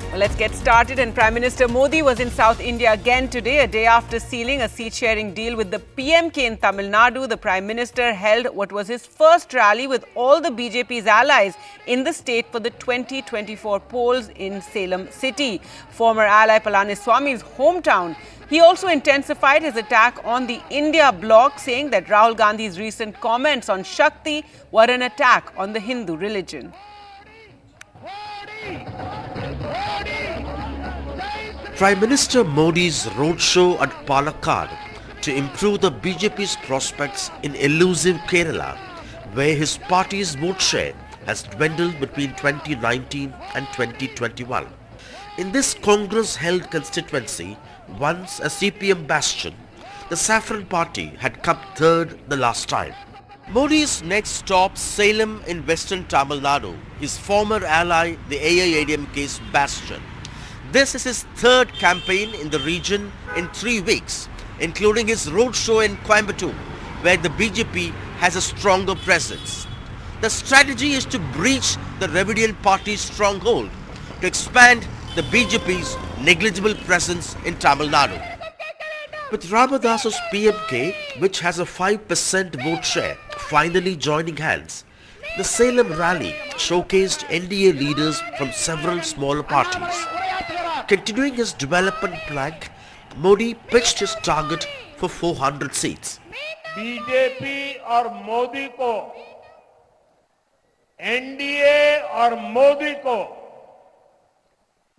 Well, let's get started. And Prime Minister Modi was in South India again today, a day after sealing a seat-sharing deal with the PMK in Tamil Nadu. The Prime Minister held what was his first rally with all the BJP's allies in the state for the 2024 polls in Salem city, former ally Palaniswami's hometown. He also intensified his attack on the India bloc, saying that Rahul Gandhi's recent comments on Shakti were an attack on the Hindu religion. Prime Minister Modi's roadshow at Palakkad to improve the BJP's prospects in elusive Kerala, where his party's vote share has dwindled between 2019 and 2021. In this Congress-held constituency, once a CPM bastion, the Saffron Party had come third the last time. Modi's next stop, Salem in western Tamil Nadu, his former ally, the AIADMK's bastion. This is his third campaign in the region in 3 weeks, including his roadshow in Coimbatore, where the BJP has a stronger presence. The strategy is to breach the Dravidian party's stronghold, to expand the BJP's negligible presence in Tamil Nadu. With Ramadasa's PMK, which has a 5% vote share, finally joining hands, the Salem rally showcased NDA leaders from several smaller parties. Continuing his development plank, Modi pitched his target for 400 seats. BJP और मोदी को, NDA और मोदी को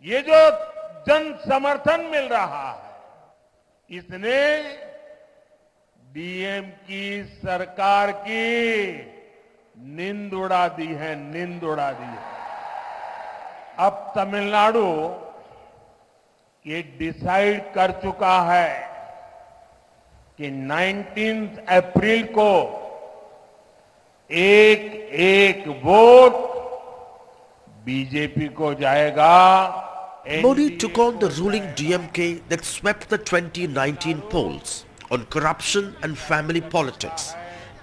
ये जो जन समर्थन मिल रहा है, इसने डीएम की सरकार की नींद उड़ा दी है, नींद उड़ा दी है। अब तमिलनाडु ये डिसाइड कर चुका है कि 19 अप्रैल को एक वोट बीजेपी को जाएगा। Modi took on the ruling DMK that swept the 2019 polls on corruption and family politics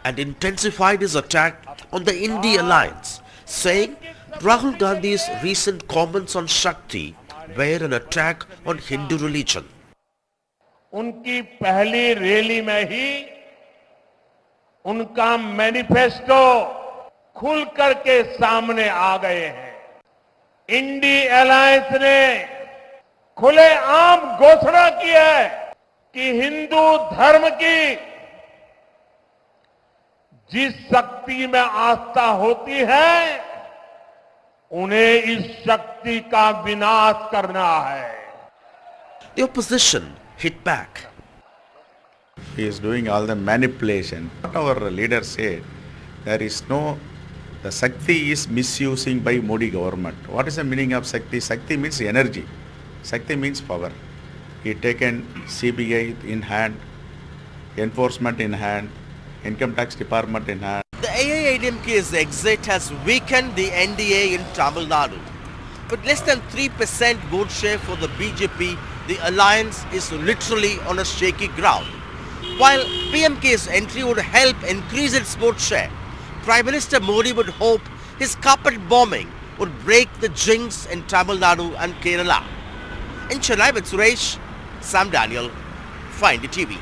and intensified his attack on the India alliance, saying Rahul Gandhi's recent comments on Shakti were an attack on Hindu religion. उनकी पहली rally में ही उनका manifesto खुल करके सामने आ गए हैं। INDI alliance ने खुलेआम घोषणा की है कि हिंदू धर्म की जिस शक्ति में आस्था होती है, उन्हें इस शक्ति का विनाश करना है। The opposition hit back. He is doing all the manipulation. What our leader said, there is no, the Shakti is misusing by Modi government. What is the meaning of Shakti? Shakti means energy. Shakti means power. He taken CBI in hand, enforcement in hand, income tax department in hand. The AIADMK's exit has weakened the NDA in Tamil Nadu. With less than 3% vote share for the BJP, the alliance is literally on a shaky ground. While PMK's entry would help increase its vote share, Prime Minister Modi would hope his carpet bombing would break the jinx in Tamil Nadu and Kerala. In Chennai with Suresh, Sam Daniel, Find TV.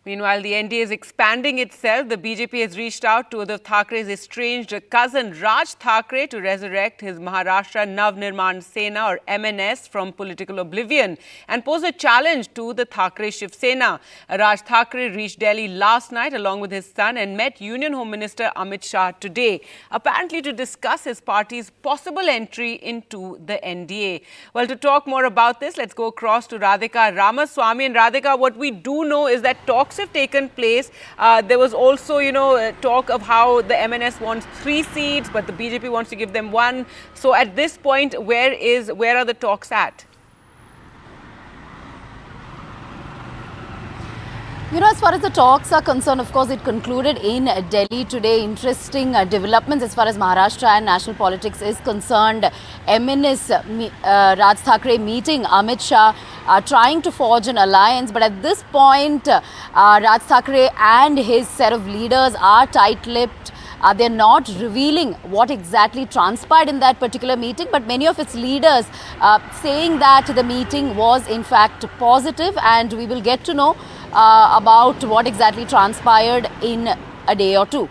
Meanwhile, the NDA is expanding itself. The BJP has reached out to Uddhav Thackeray's estranged cousin Raj Thackeray to resurrect his Maharashtra Nav Nirman Sena or MNS from political oblivion and pose a challenge to the Thackeray Shiv Sena. Raj Thackeray reached Delhi last night along with his son and met Union Home Minister Amit Shah today, apparently to discuss his party's possible entry into the NDA. Well, to talk more about this, let's go across to Radhika Ramaswamy. And Radhika, what we do know is that talks have taken place. There was also, talk of how the MNS wants 3 seats, but the BJP wants to give them 1. So at this point, where are the talks at? As far as the talks are concerned, of course, it concluded in Delhi today. Interesting developments as far as Maharashtra and national politics is concerned. MNS Raj Thackeray meeting Amit Shah, trying to forge an alliance. But at this point, Raj Thackeray and his set of leaders are tight-lipped. They're not revealing what exactly transpired in that particular meeting, but many of its leaders saying that the meeting was in fact positive, and we will get to know about what exactly transpired in a day or two.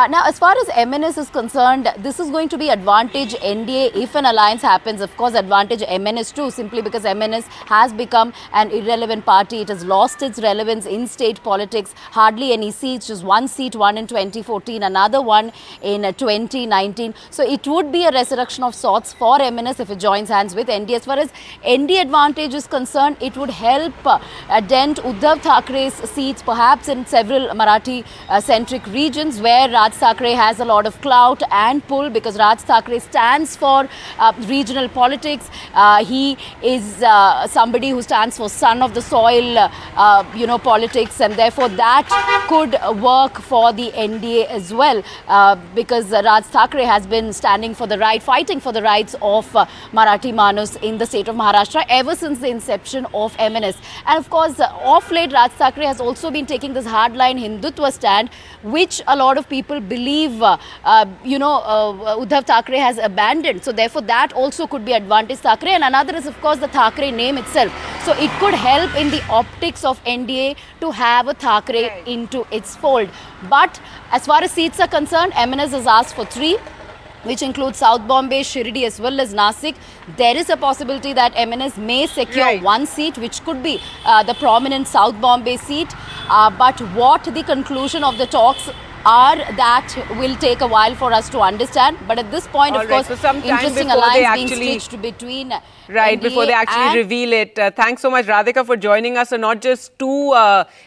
Now, as far as MNS is concerned, this is going to be advantage NDA if an alliance happens. Of course, advantage MNS too, simply because MNS has become an irrelevant party. It has lost its relevance in state politics. Hardly any seats, just one seat won in 2014, another one in 2019. So it would be a resurrection of sorts for MNS if it joins hands with NDA. As far as NDA advantage is concerned, it would help dent Uddhav Thackeray's seats, perhaps in several Marathi-centric regions where Raj Thackeray has a lot of clout and pull, because Raj Thackeray stands for regional politics. He is somebody who stands for son of the soil, politics, and therefore that could work for the NDA as well, because Raj Thackeray has been standing for the right, fighting for the rights of Marathi Manus in the state of Maharashtra ever since the inception of MNS. And of course, of late, Raj Thackeray has also been taking this hardline Hindutva stand, which a lot of people believe, Uddhav Thackeray has abandoned. So therefore, that also could be advantage Thackeray. And another is, of course, the Thackeray name itself. So it could help in the optics of NDA to have a Thackeray into its fold. But as far as seats are concerned, MNS has asked for 3, which includes South Bombay, Shirdi as well as Nasik. There is a possibility that MNS may secure 1 seat, which could be the prominent South Bombay seat. But what the conclusion of the talks are, that will take a while for us to understand. But at this point, of course, so interesting alliance being stitched between NDA before they actually reveal it. Thanks so much, Radhika, for joining us. So not just 2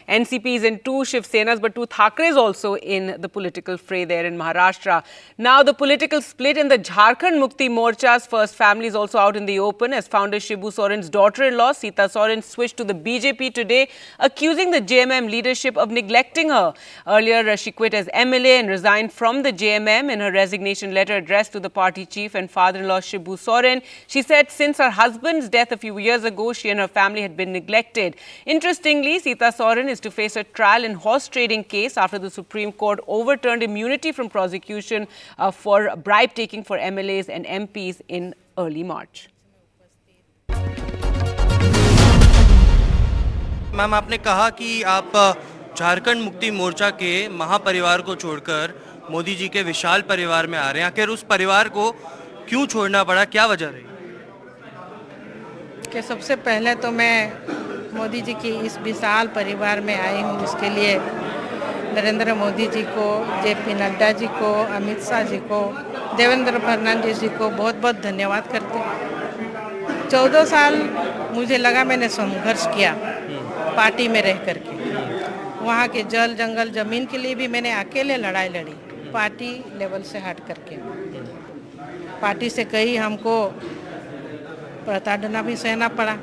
NCPs and 2 Shiv Senas, but 2 Thackeray's also in the political fray there in Maharashtra. Now, the political split in the Jharkhand Mukti Morcha's first family is also out in the open, as founder Shibus Soren's daughter-in-law, Sita Soren, switched to the BJP today, accusing the JMM leadership of neglecting her. Earlier, she quit as MLA and resigned from the JMM. In her resignation letter addressed to the party chief and father-in-law Shibus Soren, she said since her husband's death a few years ago, she and her family had been neglected. Interestingly, Sita Soren is to face a trial in horse trading case after the Supreme Court overturned immunity from prosecution for bribe-taking for MLAs and MPs in early March. Ma'am, आपने कहा कि आप झारखंड मुक्ति मोर्चा के महापरिवार को छोड़कर मोदी जी के विशाल परिवार में आ रहे हैं। आखिर उस परिवार को क्यों छोड़ना पड़ा, क्या वजह रही? कि सबसे पहले तो मैं मोदी जी की इस विशाल परिवार में आई हूँ, इसके लिए नरेंद्र मोदी जी को, जेपी नड्डा जी को, अमित शाह जी को, देवेंद्र फडणवीस जी को बहुत बहुत धन्यवाद करते हैं। 14 साल मुझे लगा मैंने संघर्ष किया पार्टी में रह करके। वहाँ के जल जंगल ज़मीन के लिए भी मैंने अकेले लड़ाई लड़ी, पार्टी लेवल से हट करके। पार्टी से कई हमको प्रताड़ना भी सहना पड़ा,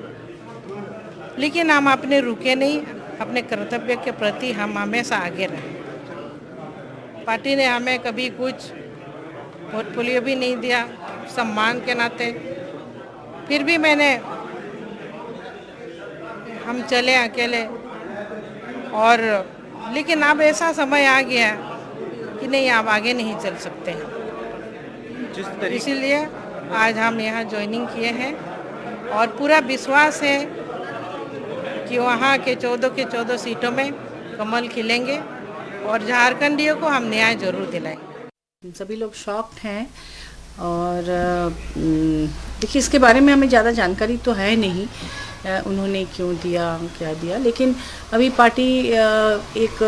लेकिन हम अपने रुके नहीं, अपने कर्तव्य के प्रति हम हमेशा आगे रहे। पार्टी ने हमें कभी कुछ पोर्टफोलियो भी नहीं दिया, सम्मान के नाते। फिर भी हम चले अकेले, और लेकिन अब ऐसा समय आ गया कि नहीं, आप आगे नहीं चल सकते हैं। इसीलिए आज हम यहाँ ज्वाइनिंग किए हैं, और पूरा विश्वास है कि वहाँ के 14 के 14 सीटों में कमल खिलेंगे और झारखंडियों को हम न्याय जरूर दिलाएंगे। सभी लोग शॉक्ड हैं, और देखिए इसके बारे में हमें ज़्यादा जानकारी तो है नहीं, उन्होंने क्यों दिया, क्या दिया, लेकिन अभी पार्टी एक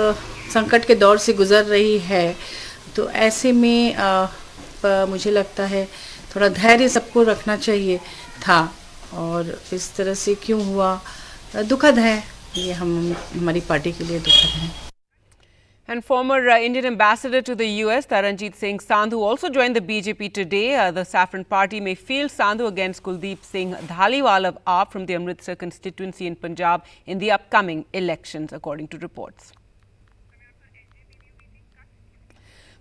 संकट के दौर से गुज़र रही है, तो ऐसे में मुझे लगता है थोड़ा धैर्य सबको रखना चाहिए था, और इस तरह से क्यों हुआ दुखद है, ये हमारी पार्टी के लिए दुखद है। And former Indian ambassador to the US, Taranjit Singh Sandhu, also joined the BJP today. The Saffron Party may field Sandhu against Kuldeep Singh Dhaliwal of AAP from the Amritsar constituency in Punjab in the upcoming elections, according to reports.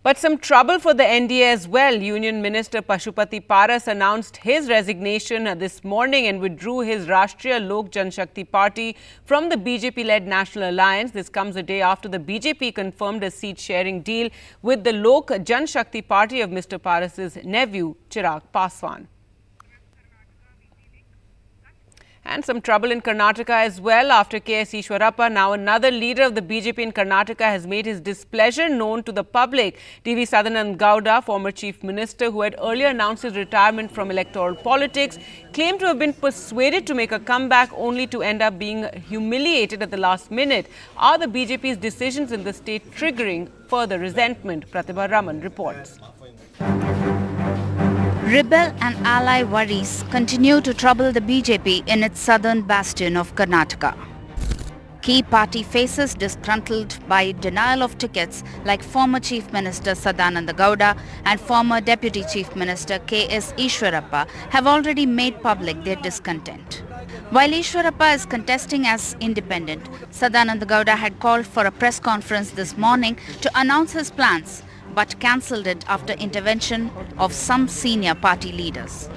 But some trouble for the NDA as well. Union Minister Pashupati Paras announced his resignation this morning and withdrew his Rashtriya Lok Janshakti Party from the BJP-led National Alliance. This comes a day after the BJP confirmed a seat-sharing deal with the Lok Janshakti Party of Mr. Paras's nephew, Chirag Paswan. And some trouble in Karnataka as well after K.S. Ishwarappa, now another leader of the BJP in Karnataka, has made his displeasure known to the public. TV Sadanand Gowda, former chief minister who had earlier announced his retirement from electoral politics, claimed to have been persuaded to make a comeback only to end up being humiliated at the last minute. Are the BJP's decisions in the state triggering further resentment? Pratibha Raman reports. Rebel and ally worries continue to trouble the BJP in its southern bastion of Karnataka. Key party faces disgruntled by denial of tickets like former Chief Minister Sadananda Gowda and former Deputy Chief Minister K.S. Ishwarappa have already made public their discontent. While Ishwarappa is contesting as independent, Sadananda Gowda had called for a press conference this morning to announce his plans, but cancelled it after intervention of some senior party leaders.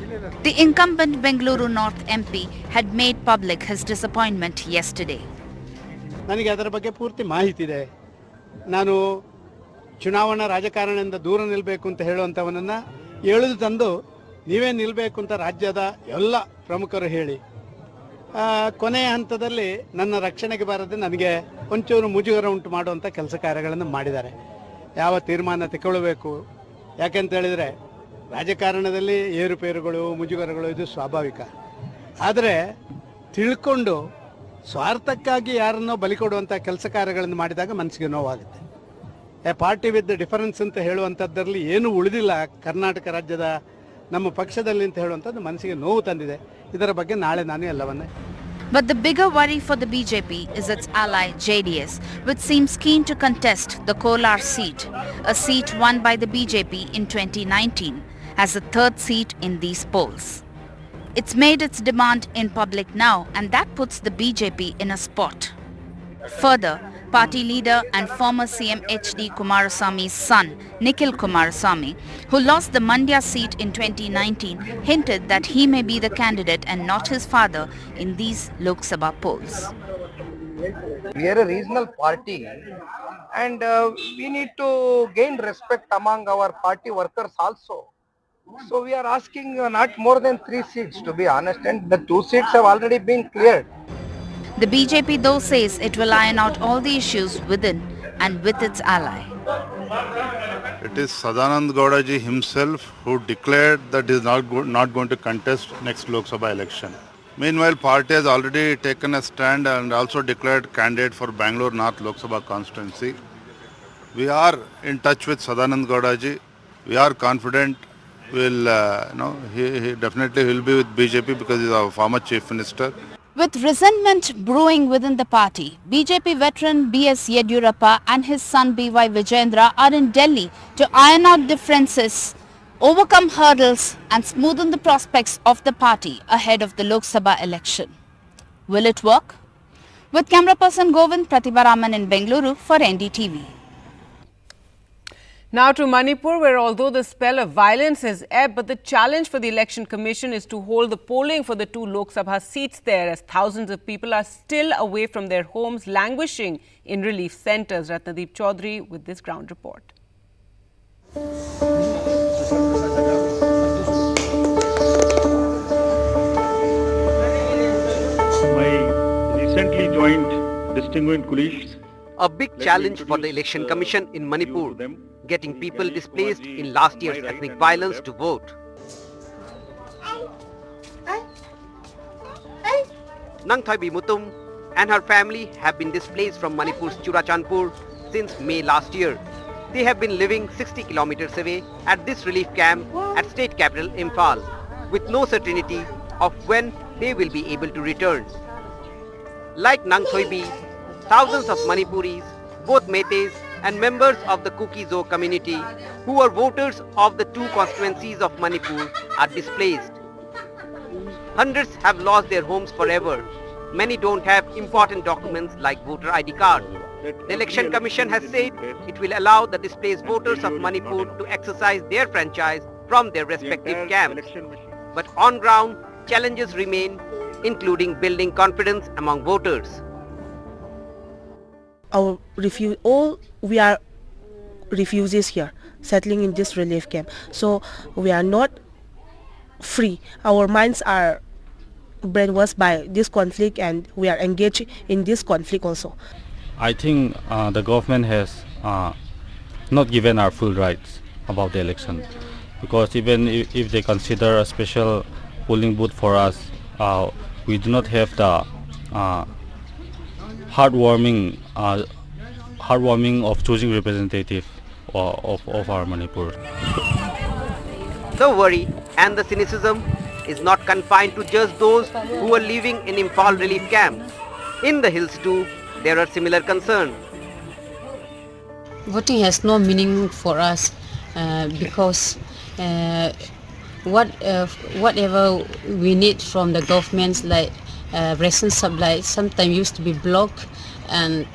The incumbent Bengaluru North MP had made public his disappointment yesterday. ನನಗೆ ಅದರ ಬಗ್ಗೆ ಪೂರ್ತಿ ಮಾಹಿತಿ ಇದೆ. ನಾನು ಚುನಾವಣಾ ರಾಜಕಾರಣದಿಂದ ದೂರ ನಿಲ್ಲಬೇಕು ಅಂತ ಹೇಳುವಂತವನನ್ನ ಎಳೆದು ತಂದು ನೀವೇ ನಿಲ್ಲಬೇಕು ಅಂತ ರಾಜ್ಯದ ಎಲ್ಲ ಪ್ರಮುಖರು ಹೇಳಿ ಕೊನೆಯ ಹಂತದಲ್ಲಿ ನನ್ನ ರಕ್ಷಣೆಗೆ ಬಾರದೆ ನನಗೆ ಒಂಚೂರು ಮುಜುಗರ ಉಂಟು ಮಾಡುವಂತ ಕೆಲಸ ಕಾರ್ಯಗಳನ್ನು ಮಾಡಿದ್ದಾರೆ. ಯಾವ ತೀರ್ಮಾನ ತಗೊಳ್ಳಬೇಕು ಯಾಕೆಂತ ಹೇಳಿದ್ರೆ ರಾಜಕಾರಣದಲ್ಲಿ ಏರುಪೇರುಗಳು ಮುಜುಗರಗಳು ಇದು ಸ್ವಾಭಾವಿಕ. ಆದರೆ ತಿಳ್ಕೊಂಡು ಸ್ವಾರ್ಥಕ್ಕಾಗಿ ಯಾರನ್ನೋ ಬಲಿ ಕೊಡುವಂತ ಕೆಲಸ ಕಾರ್ಯಗಳನ್ನು ಮಾಡಿದಾಗ ಮನಸ್ಸಿಗೆ ನೋವಾಗುತ್ತೆ. ಎ ಪಾರ್ಟಿ ವಿತ್ ಡಿಫರೆನ್ಸ್ ಅಂತ ಹೇಳುವಂತದ್ದರಲ್ಲಿ ಏನು ಉಳಿದಿಲ್ಲ ಕರ್ನಾಟಕ ರಾಜ್ಯದ ನಮ್ಮ ಪಕ್ಷದಲ್ಲಿ ಅಂತ ಹೇಳುವಂತದ್ದು ಮನಸ್ಸಿಗೆ ನೋವು ತಂದಿದೆ. ಇದರ ಬಗ್ಗೆ ನಾಳೆ ನಾನು ಎಲ್ಲವನ್ನೇ. But the bigger worry for the BJP is its ally JDS, which seems keen to contest the Kolar seat, a seat won by the BJP in 2019 as the third seat in these polls. It's made its demand in public now, and that puts the BJP in a spot. Further, party leader and former CM H.D. Kumaraswamy's son, Nikhil Kumaraswamy, who lost the Mandya seat in 2019, hinted that he may be the candidate and not his father in these Lok Sabha polls. We are a regional party and we need to gain respect among our party workers also. So we are asking not more than 3 seats, to be honest, and the 2 seats have already been cleared. The BJP though says it will iron out all the issues within and with its ally. It is Sadanand Gowda ji himself who declared that he is not going to contest next Lok Sabha election. Meanwhile, party has already taken a stand and also declared candidate for Bangalore North Lok Sabha constituency. We are in touch with Sadanand Gowda ji. We are confident he definitely will be with BJP because he is our former chief minister. With resentment brewing within the party, BJP veteran B.S. Yediyurappa and his son B.Y. Vijayendra are in Delhi to iron out differences, overcome hurdles and smoothen the prospects of the party ahead of the Lok Sabha election. Will it work? With camera person Govind, Pratibha Raman in Bengaluru for NDTV. Now to Manipur, where although the spell of violence has ebbed, but the challenge for the Election Commission is to hold the polling for the 2 Lok Sabha seats there, as thousands of people are still away from their homes, languishing in relief centres. Ratnadeep Chaudhary with this ground report. My recently joined distinguished colleagues. A big challenge for the Election Commission in Manipur, getting people displaced in last year's ethnic violence to vote. Nangthaibi Mutum and her family have been displaced from Manipur's Churachandpur since May last year. They have been living 60 kilometers away at this relief camp at state capital Imphal, with no certainty of when they will be able to return. Like Nangthaibi, thousands of Manipuris, both Meiteis and members of the Kuki-Zo community who are voters of the 2 constituencies of Manipur are displaced. Hundreds have lost their homes forever. Many don't have important documents like voter ID card. The Election Commission has said it will allow the displaced voters of Manipur to exercise their franchise from their respective camps. But on ground, challenges remain, including building confidence among voters. We are refugees here, settling in this relief camp. So we are not free. Our minds are brainwashed by this conflict, and we are engaged in this conflict also. I think the government has not given our full rights about the election, because even if they consider a special polling booth for us, we do not have the heartwarming of choosing representative of our Manipur. The worry and the cynicism is not confined to just those who are living in Imphal relief camps. In the hills too, there are similar concerns. Voting has no meaning for us because whatever we need from the governments, like ration supply, sometimes used to be blocked and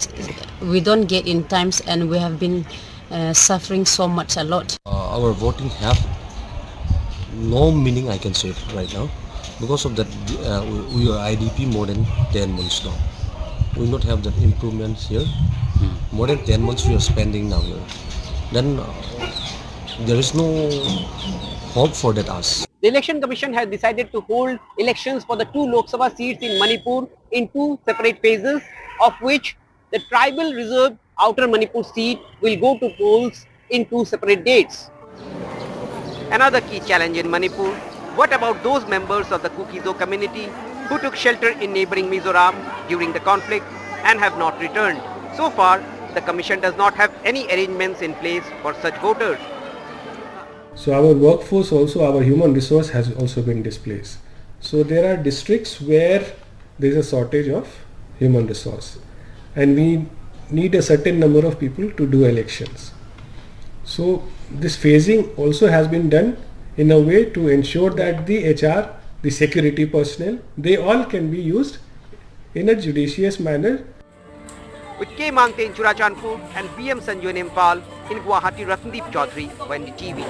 we don't get in times, and we have been suffering so much a lot. Our voting have no meaning, I can say right now, because of that we are IDP more than 10 months now. We not have that improvements here. More than 10 months we are spending now here. Then there is no hope for that us. The Election Commission has decided to hold elections for the 2 Lok Sabha seats in Manipur in 2 separate phases, of which the tribal reserved Outer Manipur seat will go to polls in 2 separate dates. Another key challenge in Manipur: what about those members of the Kuki-Zo community who took shelter in neighboring Mizoram during the conflict and have not returned? So far, the Commission does not have any arrangements in place for such voters. So our workforce also, our human resource has also been displaced. So there are districts where there is a shortage of human resource, and we need a certain number of people to do elections. So this phasing also has been done in a way to ensure that the HR, the security personnel, they all can be used in a judicious manner. With K. Mangte in Churachandpur and B.M. Sanju in Imphal, in Guwahati, Ratndeep Chaudhary, NDTV.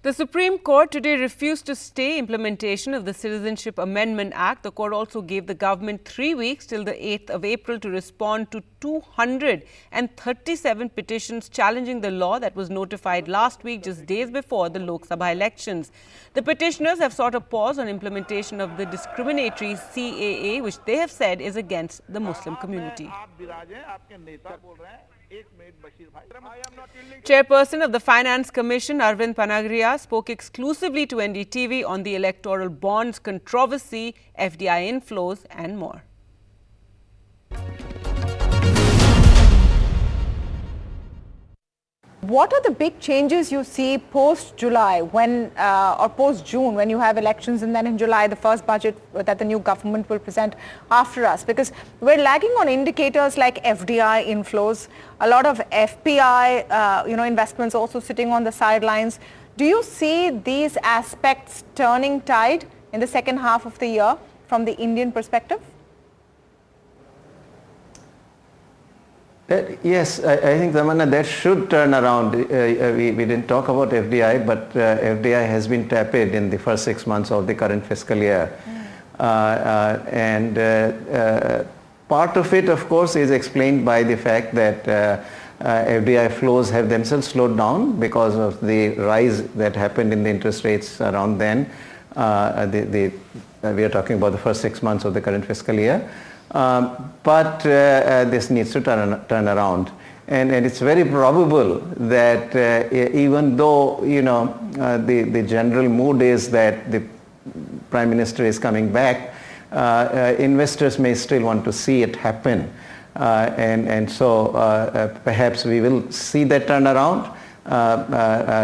The Supreme Court today refused to stay implementation of the Citizenship Amendment Act. The court also gave the government 3 weeks till the 8th of April to respond to 237 petitions challenging the law that was notified last week, just days before the Lok Sabha elections. The petitioners have sought a pause on implementation of the discriminatory CAA, which they have said is against the Muslim community. Chairperson of the Finance Commission, Arvind Panagria, spoke exclusively to NDTV on the electoral bonds controversy, FDI inflows and more. What are the big changes you see post-July or post-June when you have elections, and then in July the first budget that the new government will present after us? Because we're lagging on indicators like FDI inflows, a lot of FPI investments also sitting on the sidelines. Do you see these aspects turning tide in the second half of the year from the Indian perspective? Yes, I think, Tamanna, that should turn around. We didn't talk about FDI, but FDI has been tepid in the first 6 months of the current fiscal year. Part of it, of course, is explained by the fact that FDI flows have themselves slowed down because of the rise that happened in the interest rates around then. We are talking about the first 6 months of the current fiscal year. But this needs to turn around, and it's very probable that even though the general mood is that the Prime Minister is coming back, investors may still want to see it happen, and so perhaps we will see that turnaround.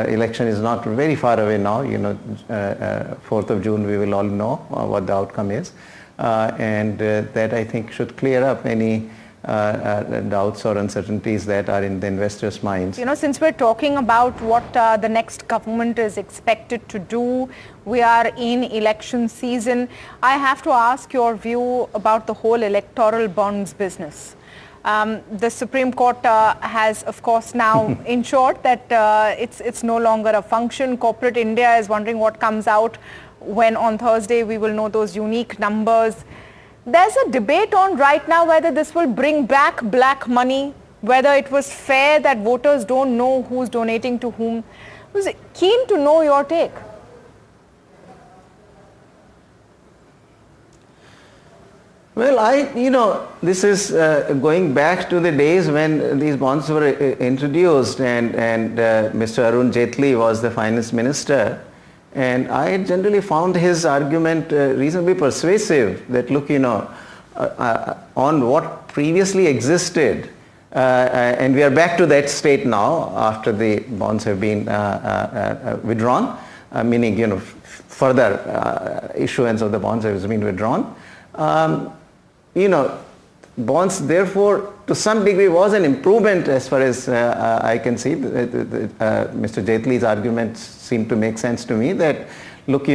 Election is not very far away now. 4th of June we will all know what the outcome is. And that, I think, should clear up any doubts or uncertainties that are in the investors' minds. You know, since we're talking about what the next government is expected to do, we are in election season. I have to ask your view about the whole electoral bonds business. The Supreme Court has, of course, now ensured that it's no longer a function. Corporate India is wondering what comes out when on Thursday we will know those unique numbers. There's a debate on right now whether this will bring back black money, whether it was fair that voters don't know who's donating to whom. I was keen to know your take. Well, this is going back to the days when these bonds were introduced and Mr. Arun Jaitley was the finance minister. And I generally found his argument reasonably persuasive that, look, on what previously existed, and we are back to that state now after the bonds have been withdrawn, meaning, further issuance of the bonds has been withdrawn. Bonds, therefore, to some degree was an improvement as far as I can see. Mr. Jaitley's arguments seem to make sense to me that, look,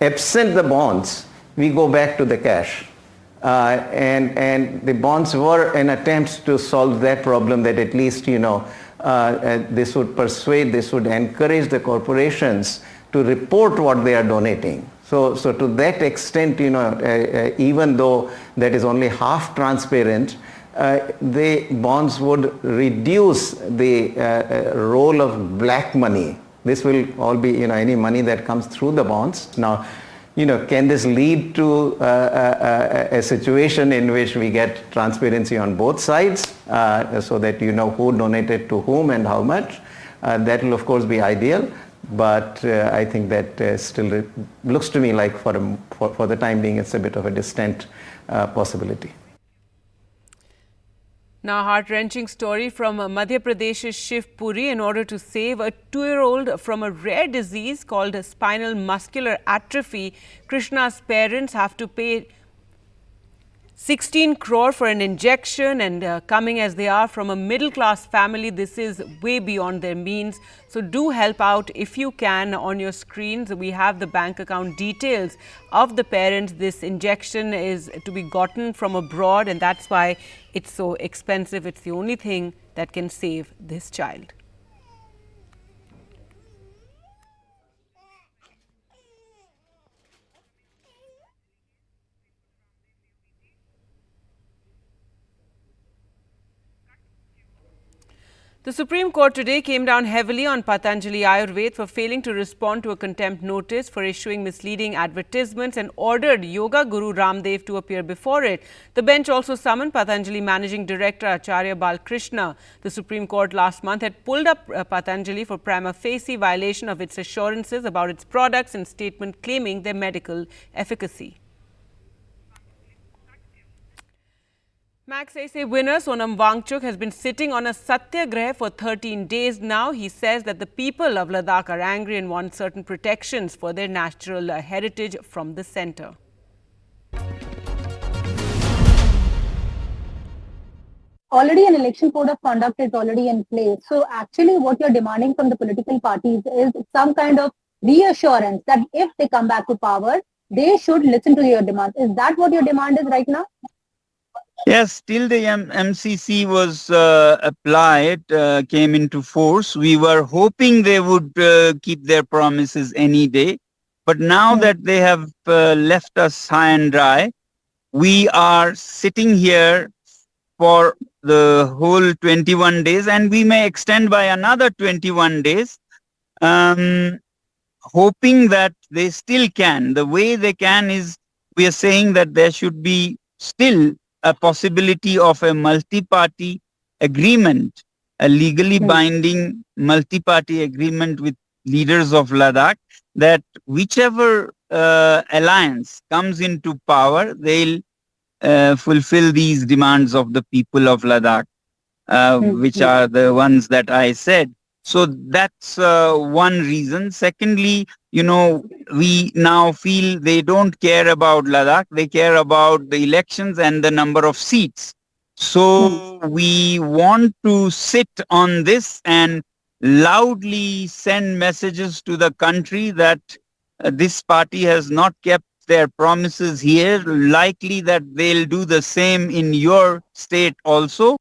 absent the bonds, we go back to the cash. And the bonds were an attempt to solve that problem, that at least, this would persuade, this would encourage the corporations to report what they are donating. So to that extent, even though that is only half transparent, the bonds would reduce the role of black money. This will all be, any money that comes through the bonds. Now, can this lead to a situation in which we get transparency on both sides so that who donated to whom and how much? That will, of course, be ideal. But I think that still looks to me like for the time being it's a bit of a distant possibility. Now, heart-wrenching story from Madhya Pradesh's Shivpuri. In order to save a 2-year-old from a rare disease called Spinal Muscular Atrophy, Krishna's parents have to pay 16 crore for an injection, and coming as they are from a middle-class family, this is way beyond their means. So do help out if you can. On your screens, we have the bank account details of the parents. This injection is to be gotten from abroad, and that's why it's so expensive. It's the only thing that can save this child. The Supreme Court today came down heavily on Patanjali Ayurved for failing to respond to a contempt notice for issuing misleading advertisements and ordered Yoga Guru Ramdev to appear before it. The bench also summoned Patanjali Managing Director Acharya Balkrishna. The Supreme Court last month had pulled up Patanjali for prima facie violation of its assurances about its products and statement claiming their medical efficacy. Max Essay winner Sonam Wangchuk has been sitting on a satyagraha for 13 days now. He says that the people of Ladakh are angry and want certain protections for their natural heritage from the centre. Already an election code of conduct is already in place. So actually what you're demanding from the political parties is some kind of reassurance that if they come back to power, they should listen to your demands. Is that what your demand is right now? Yes, till the MCC was applied, came into force, we were hoping they would keep their promises any day. But now that they have left us high and dry, we are sitting here for the whole 21 days, and we may extend by another 21 days, hoping that they still can. The way they can is, we are saying that there should be still a possibility of a multi-party agreement, a legally binding multi-party agreement with leaders of Ladakh, that whichever alliance comes into power, they'll fulfill these demands of the people of Ladakh, which are the ones that I said. So that's one reason. Secondly, we now feel they don't care about Ladakh, they care about the elections and the number of seats. So we want to sit on this and loudly send messages to the country that this party has not kept their promises here, likely that they'll do the same in your state also.